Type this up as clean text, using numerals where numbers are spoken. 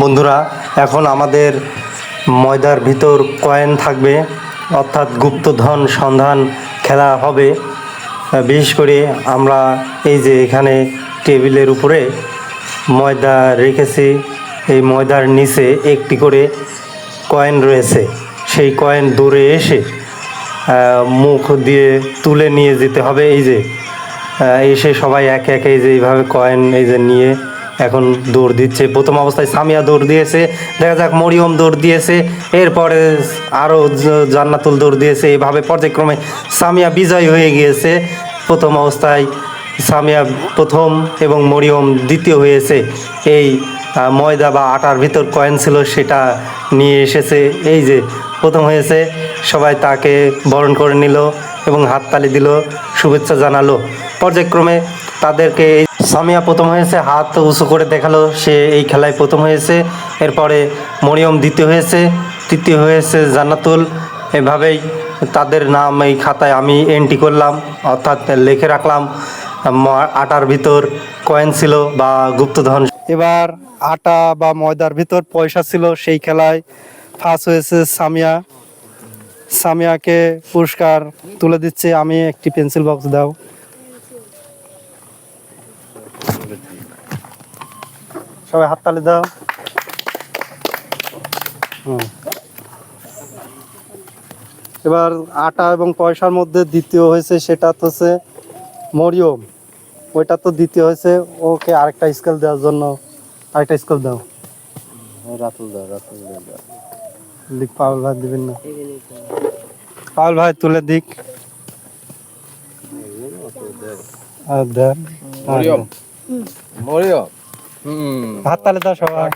বন্ধুরা, এখন আমাদের ময়দার ভিতর কয়েন থাকবে, অর্থাৎ গুপ্তধন সন্ধান খেলা হবে। বিশেষ করে আমরা এই যে এখানে টেবিলের উপরে ময়দা রেখেছি, এই ময়দার নিচে একটি করে কয়েন রয়েছে। সেই কয়েন দূরে এসে মুখ দিয়ে তুলে নিয়ে যেতে হবে। এই যে এসে সবাই একে একে এই যে এইভাবে কয়েন এই যে নিয়ে এখন দৌড় দিচ্ছে। প্রথম অবস্থায় সামিয়া দৌড় দিয়েছে, দেখা যাক মরিয়ম দৌড় দিয়েছে, এরপরে আরও জান্নাতুল দৌড় দিয়েছে। এইভাবে পর্যায়ক্রমে সামিয়া বিজয় হয়ে গিয়েছে। প্রথম অবস্থায় সামিয়া প্রথম এবং মরিয়ম দ্বিতীয় হয়েছে। এই ময়দা বা আটার ভিতর কয়েন ছিল, সেটা নিয়ে এসেছে। এই যে প্রথম হয়েছে, সবাই তাকে বরণ করে নিল এবং হাততালি দিল, শুভেচ্ছা জানালো। পর্যায়ক্রমে তাদেরকে সামিয়া প্রথম হয়েছে, হাত উঁচু করে দেখালো সে এই খেলায় প্রথম হয়েছে। এরপরে মরিয়ম দ্বিতীয় হয়েছে, তৃতীয় হয়েছে জান্নাতুল। এভাবেই তাদের নাম এই খাতায় আমি এন্ট্রি করলাম, অর্থাৎ লিখে রাখলাম। আটার ভিতর কয়েন ছিল বা গুপ্তধন। এবার আটা বা ময়দার ভিতর পয়সা ছিল, সেই খেলায় ফার্স্ট হয়েছে সামিয়া। সামিয়াকে পুরস্কার তুলে দিচ্ছে। আমি একটি পেন্সিল বক্স দাও। সবাই হাততালি দাও। এবার আটা এবং পয়সার মধ্যে দ্বিতীয় হয়েছে, সেটা হচ্ছে মরিয়ম। ওইটা তো দ্বিতীয় হয়েছে, ওকে আরেকটা স্কেল দেওয়ার জন্য আরেকটা স্কেল দাও। রাতুল দাও, রাতুল দাও। দিক পাউল ভাই দিবেন না? পাউল ভাই তুলে দিক। মরিয়ম, মরিয়ম। হাততালি দাও সবাই।